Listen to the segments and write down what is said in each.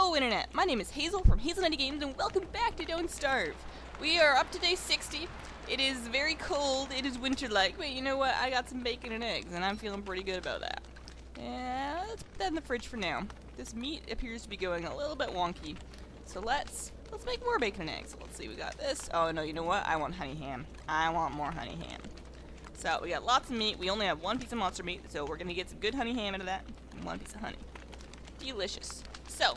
Hello Internet, my name is Hazel from Hazel Games and welcome back to Don't Starve. We are up to day 60. It is very cold, it is winter-like, but you know what, I got some bacon and eggs and I'm feeling pretty good about that. Yeah, let's put that in the fridge for now. This meat appears to be going a little bit wonky, so let's make more bacon and eggs. Let's see, we got this. Oh no, you know what, I want honey ham. I want more honey ham. So we got lots of meat, we only have one piece of monster meat, so we're gonna get some good honey ham into that, and one piece of honey. Delicious. So,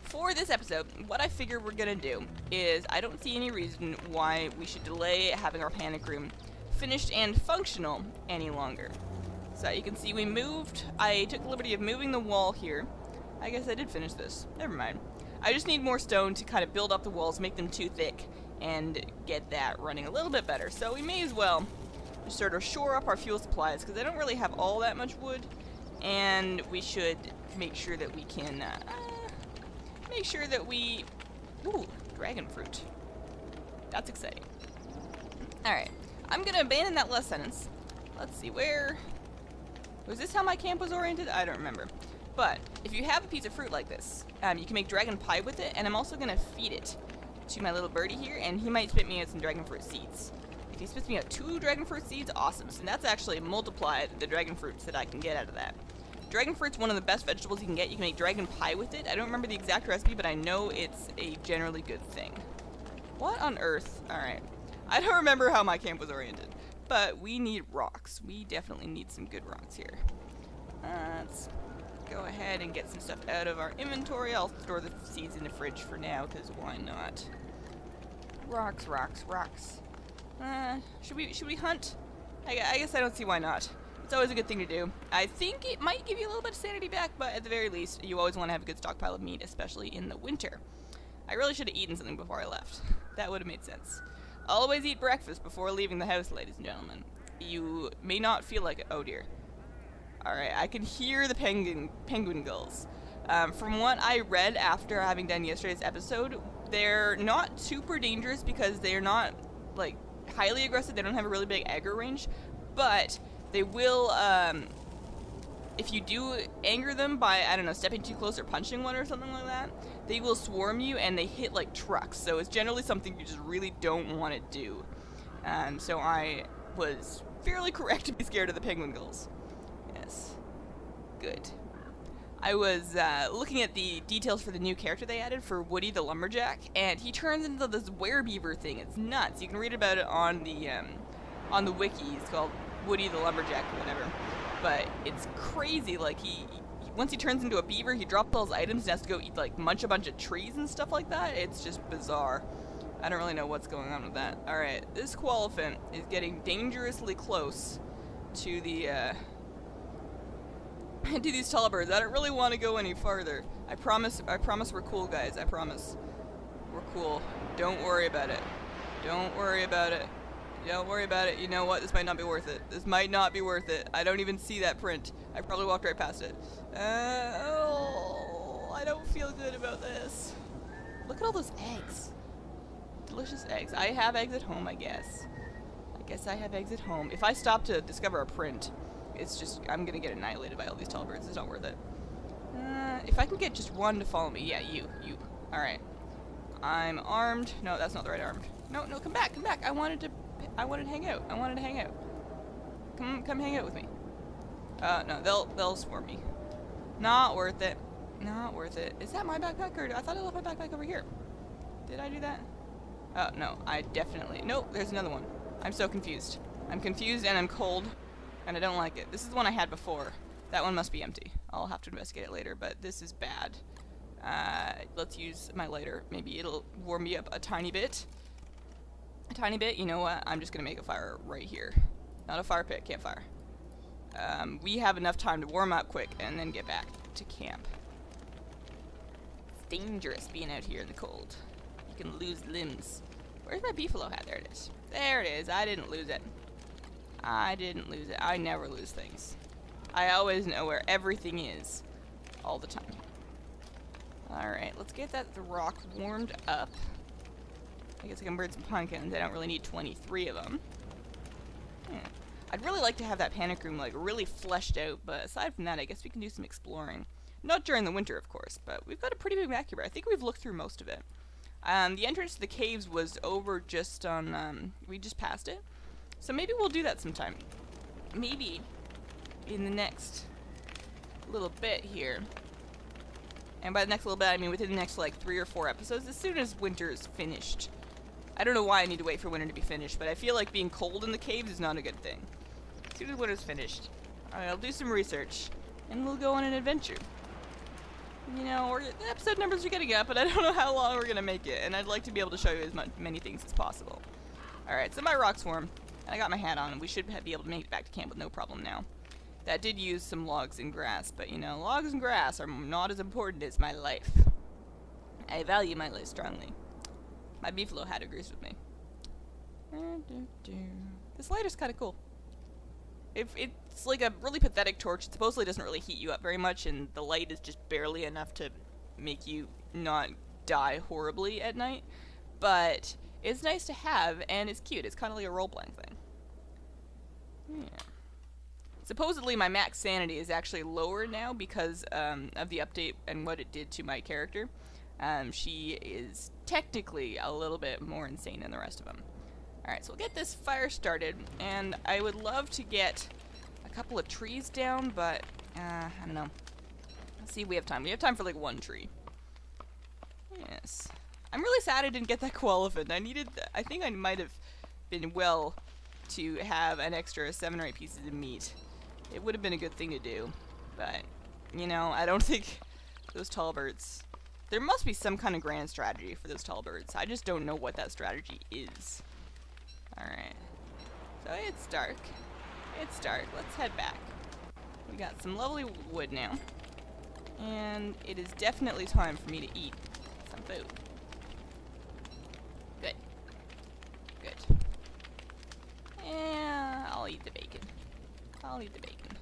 for this episode, what I figure we're gonna do is, I don't see any reason why we should delay having our panic room finished and functional any longer. So you can see I took the liberty of moving the wall here. I guess I did finish this. Never mind. I just need more stone to kind of build up the walls, make them too thick, and get that running a little bit better. So we may as well just sort of shore up our fuel supplies, because I don't really have all that much wood, and we should make sure that we can, ooh, dragon fruit. That's exciting. Alright, I'm gonna abandon that last sentence. Let's see, was this how my camp was oriented? I don't remember. But, if you have a piece of fruit like this, you can make dragon pie with it, and I'm also gonna feed it to my little birdie here, and he might spit me out some dragon fruit seeds. If he spits me out 2 dragon fruit seeds, awesome. So that's actually multiplied the dragon fruits that I can get out of that. Dragon fruit's one of the best vegetables you can get. You can make dragon pie with it. I don't remember the exact recipe, but I know it's a generally good thing. What on earth? Alright. I don't remember how my camp was oriented. But we need rocks. We definitely need some good rocks here. Let's go ahead and get some stuff out of our inventory. I'll store the seeds in the fridge for now, because why not? Rocks, rocks, rocks. Should we hunt? I guess I don't see why not. It's always a good thing to do. I think it might give you a little bit of sanity back, but at the very least, you always want to have a good stockpile of meat, especially in the winter. I really should have eaten something before I left. That would have made sense. Always eat breakfast before leaving the house, ladies and gentlemen. You may not feel like it. Oh dear. Alright, I can hear the penguin gulls. From what I read after having done yesterday's episode, they're not super dangerous because they're not, like, highly aggressive. They don't have a really big aggro range, but they will, if you do anger them by, I don't know, stepping too close or punching one or something like that, they will swarm you and they hit like trucks. So it's generally something you just really don't want to do. So I was fairly correct to be scared of the penguin gulls. Yes. Good. I was looking at the details for the new character they added for Woody the Lumberjack, and he turns into this werebeaver thing. It's nuts. You can read about it on the wiki. It's called Woody the Lumberjack or whatever. But it's crazy. Like, he once he turns into a beaver, he drops all his items and has to go eat, like, munch a bunch of trees and stuff like that. It's just bizarre. I don't really know what's going on with that. Alright, this koalefant is getting dangerously close to the, to these tall birds. I don't really want to go any farther. I promise we're cool, guys. I promise. We're cool. Don't worry about it. Don't worry about it. Don't worry about it. You know what? This might not be worth it. This might not be worth it. I don't even see that print. I probably walked right past it. Oh, I don't feel good about this. Look at all those eggs. Delicious eggs. I have eggs at home, I guess. I guess I have eggs at home. If I stop to discover a print, it's just, I'm gonna get annihilated by all these tall birds. It's not worth it. If I can get just one to follow me. Yeah, you. Alright. I'm armed. No, that's not the right armed. No, come back. I wanted to hang out. Come hang out with me. No, they'll swarm me. Not worth it. Not worth it. Is that my backpack, or I thought I left my backpack over here? Did I do that? Oh, no, I definitely... Nope, there's another one. I'm so confused. I'm confused and I'm cold, and I don't like it. This is the one I had before. That one must be empty. I'll have to investigate it later, but this is bad. Let's use my lighter. Maybe it'll warm me up a tiny bit. A tiny bit? You know what? I'm just gonna make a fire right here. Not a fire pit, campfire. We have enough time to warm up quick and then get back to camp. It's dangerous being out here in the cold. You can lose limbs. Where's my beefalo hat? There it is. There it is. I didn't lose it. I never lose things. I always know where everything is. All the time. Alright, let's get the rock warmed up. I guess I can burn some pumpkins. I don't really need 23 of them. I'd really like to have that panic room, like, really fleshed out, but aside from that, I guess we can do some exploring. Not during the winter, of course, but we've got a pretty big map here. I think we've looked through most of it. The entrance to the caves was over just on, we just passed it. So maybe we'll do that sometime. Maybe in the next little bit here. And by the next little bit, I mean within the next, like, 3 or 4 episodes, as soon as winter is finished. I don't know why I need to wait for winter to be finished, but I feel like being cold in the caves is not a good thing. As soon as winter's finished, I'll do some research, and we'll go on an adventure. You know, the episode numbers are getting up, but I don't know how long we're going to make it, and I'd like to be able to show you as many things as possible. Alright, so my rock swarm, and I got my hat on, and we should be able to make it back to camp with no problem now. That did use some logs and grass, but you know, logs and grass are not as important as my life. I value my life strongly. My beefalo hat agrees with me. This lighter's kind of cool. It's like a really pathetic torch. It supposedly doesn't really heat you up very much, and the light is just barely enough to make you not die horribly at night. But it's nice to have, and it's cute. It's kind of like a role-playing thing. Yeah. Supposedly my max sanity is actually lower now because of the update and what it did to my character. She is technically a little bit more insane than the rest of them. Alright, so we'll get this fire started, and I would love to get a couple of trees down, but I don't know. Let's see if we have time. We have time for like 1 tree. Yes. I'm really sad I didn't get that koalefin. I think I might have been well to have an extra 7 or 8 pieces of meat. It would have been a good thing to do, but, you know, I don't think those tall birds... There must be some kind of grand strategy for those tall birds. I just don't know what that strategy is. Alright. So it's dark. It's dark. Let's head back. We got some lovely wood now. And it is definitely time for me to eat some food. Good. Good. Yeah, I'll eat the bacon. I'll eat the bacon.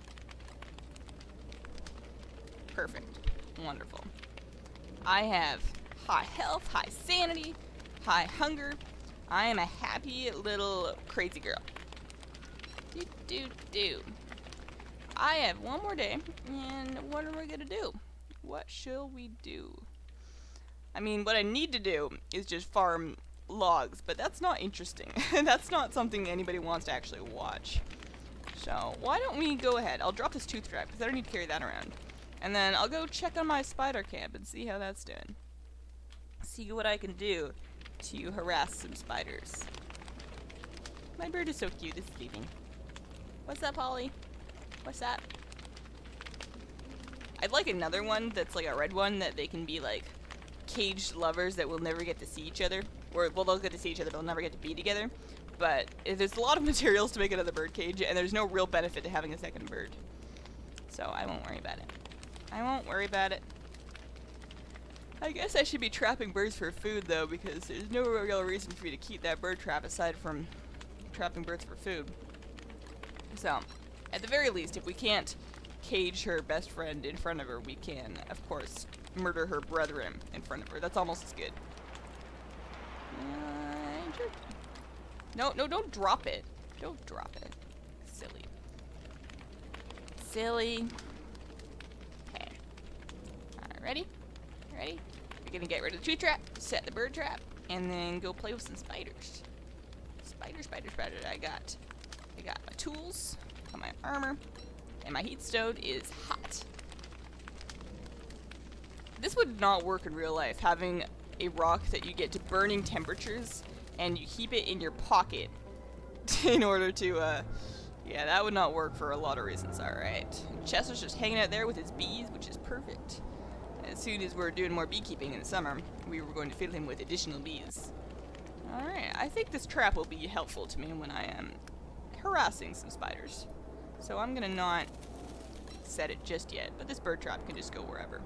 Perfect. Wonderful. I have high health, high sanity, high hunger. I am a happy little crazy girl. Do. I have 1 more day, and what are we gonna do? What shall we do? I mean, what I need to do is just farm logs, but that's not interesting. That's not something anybody wants to actually watch. So, why don't we go ahead? I'll drop this tooth trap, because I don't need to carry that around. And then I'll go check on my spider camp and see how that's doing. See what I can do to harass some spiders. My bird is so cute, it's sleeping. What's up, Holly? What's that? I'd like another one that's like a red one that they can be like caged lovers that will never get to see each other. Or, well, they'll get to see each other, they'll never get to be together. But there's a lot of materials to make another bird cage, and there's no real benefit to having a second bird. So I won't worry about it. I won't worry about it. I guess I should be trapping birds for food, though, because there's no real reason for me to keep that bird trap aside from trapping birds for food. So, at the very least, if we can't cage her best friend in front of her, we can, of course, murder her brethren in front of her. That's almost as good. No, don't drop it. Don't drop it. Silly. Silly. Okay. Alright, ready? Ready? We're gonna get rid of the tree trap, set the bird trap, and then go play with some spiders. Spiders. I got my tools, got my armor, and my heat stove is hot. This would not work in real life, having a rock that you get to burning temperatures and you keep it in your pocket in order to, yeah, that would not work for a lot of reasons. Alright. Chester's just hanging out there with his bees, which is perfect. As soon as we're doing more beekeeping in the summer, we were going to fill him with additional bees. Alright, I think this trap will be helpful to me when I am harassing some spiders. So I'm gonna not set it just yet, but this bird trap can just go wherever.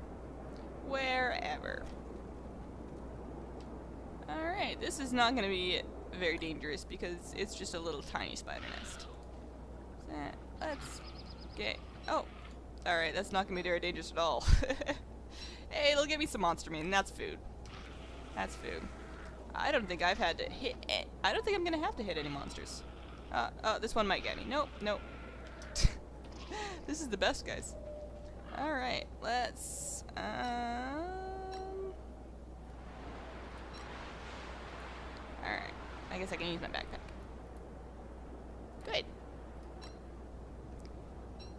Wherever. Alright, this is not gonna be very dangerous because it's just a little tiny spider nest. So, let's get... Oh! Alright, that's not gonna be very dangerous at all. Hey, it'll give me some monster meat, and that's food. That's food. I don't think I've had to hit it. I don't think I'm gonna have to hit any monsters. This one might get me. Nope. This is the best, guys. Alright, let's, alright, I guess I can use my backpack. Good.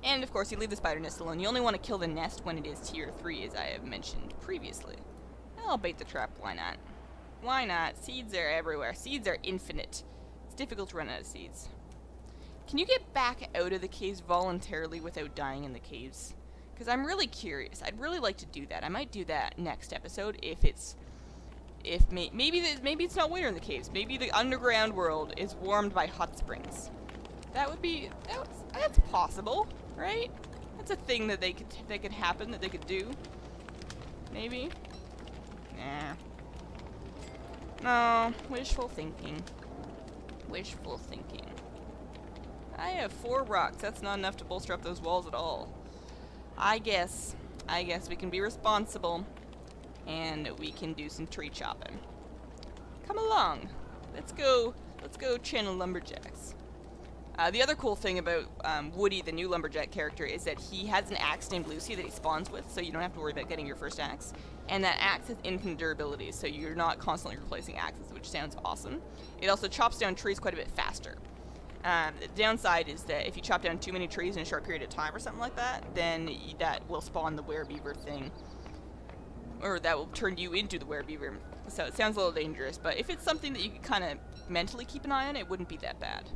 And, of course, you leave the spider nest alone. You only want to kill the nest when it is tier 3, as I have mentioned previously. I'll bait the trap, why not? Why not? Seeds are everywhere. Seeds are infinite. It's difficult to run out of seeds. Can you get back out of the caves voluntarily without dying in the caves? Because I'm really curious. I'd really like to do that. I might do that next episode if it's... maybe it's not winter in the caves. Maybe the underground world is warmed by hot springs. That would be... That's possible, right? That's a thing that could happen, that they could do. Maybe? Nah. No, wishful thinking. Wishful thinking. I have 4 rocks. That's not enough to bolster up those walls at all. I guess we can be responsible, and we can do some tree chopping. Come along. Let's go channel lumberjacks. The other cool thing about Woody, the new lumberjack character, is that he has an axe named Lucy that he spawns with, so you don't have to worry about getting your first axe. And that axe has infinite durability, so you're not constantly replacing axes, which sounds awesome. It also chops down trees quite a bit faster. The downside is that if you chop down too many trees in a short period of time or something like that, then that will spawn the werebeaver thing. Or that will turn you into the werebeaver. So it sounds a little dangerous, but if it's something that you can kind of mentally keep an eye on, it wouldn't be that bad.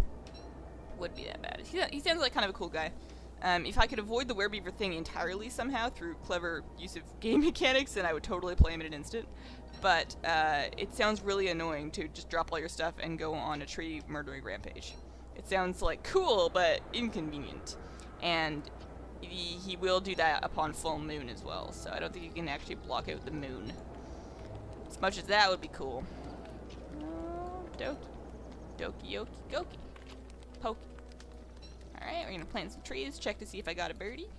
Wouldn't be that bad. He sounds like kind of a cool guy. If I could avoid the werebeaver thing entirely somehow through clever use of game mechanics, then I would totally play him in an instant. But it sounds really annoying to just drop all your stuff and go on a tree murdering rampage. It sounds like cool, but inconvenient. And he will do that upon full moon as well, so I don't think you can actually block out the moon. As much as that would be cool. Doki. Doki yoki goki. Pokey. Alright, we're gonna plant some trees, check to see if I got a birdie.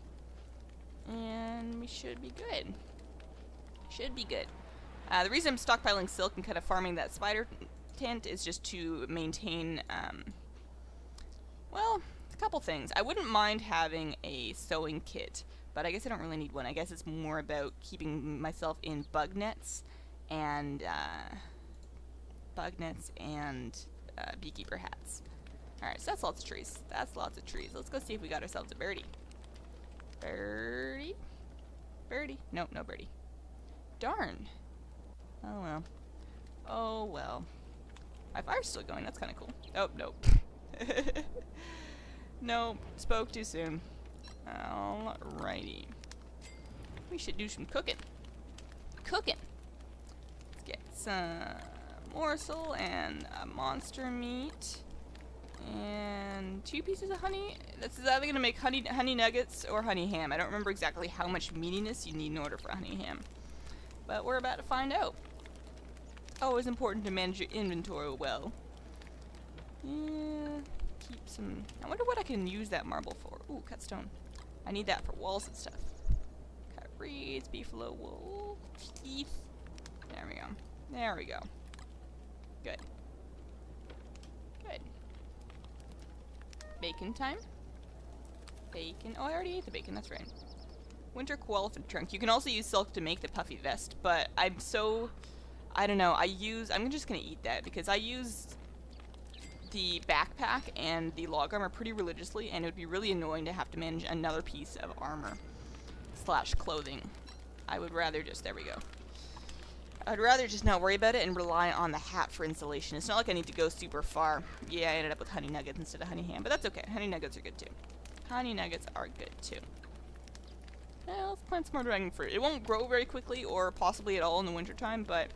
And we should be good. Should be good. The reason I'm stockpiling silk and kind of farming that spider tent is just to maintain, well, a couple things. I wouldn't mind having a sewing kit, but I guess I don't really need one. I guess it's more about keeping myself in bug nets and beekeeper hats. Alright, so that's lots of trees. That's lots of trees. Let's go see if we got ourselves a birdie. Birdie? Birdie? Nope, no birdie. Darn. Oh well. Oh well. My fire's still going. That's kind of cool. Oh, nope. Nope. Spoke too soon. Alrighty. We should do some cooking. Cooking! Let's get some morsel and monster meat. And 2 pieces of honey. This is either going to make honey nuggets or honey ham. I don't remember exactly how much meatiness you need in order for honey ham. But we're about to find out. It's always important to manage your inventory well. Yeah, keep some... I wonder what I can use that marble for. Ooh, cut stone. I need that for walls and stuff. Cut reeds, beefalo wool, teeth. There we go. There we go. Good. Good. Bacon time. Bacon. Oh, I already ate the bacon. That's right. Winter elephant trunk. You can also use silk to make the puffy vest, but I'm so... I don't know. I'm just going to eat that because I use the backpack and the log armor pretty religiously, and it would be really annoying to have to manage another piece of armor / clothing. I would rather just... There we go. I'd rather just not worry about it and rely on the hat for insulation. It's not like I need to go super far. Yeah, I ended up with honey nuggets instead of honey ham, but that's okay. Honey nuggets are good too. Honey nuggets are good too. Well, let's plant some more dragon fruit. It won't grow very quickly or possibly at all in the wintertime, but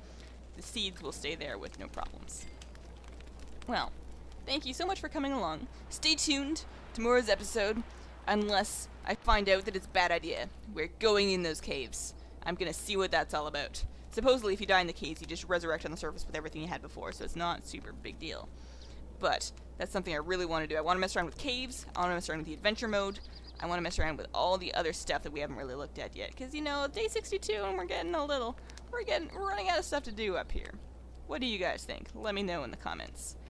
the seeds will stay there with no problems. Well, thank you so much for coming along. Stay tuned to tomorrow's episode, unless I find out that it's a bad idea. We're going in those caves. I'm gonna see what that's all about. Supposedly, if you die in the caves, you just resurrect on the surface with everything you had before, so it's not super big deal. But that's something I really want to do. I want to mess around with caves. I want to mess around with the adventure mode. I want to mess around with all the other stuff that we haven't really looked at yet. Because, you know, day 62 and we're running out of stuff to do up here. What do you guys think? Let me know in the comments.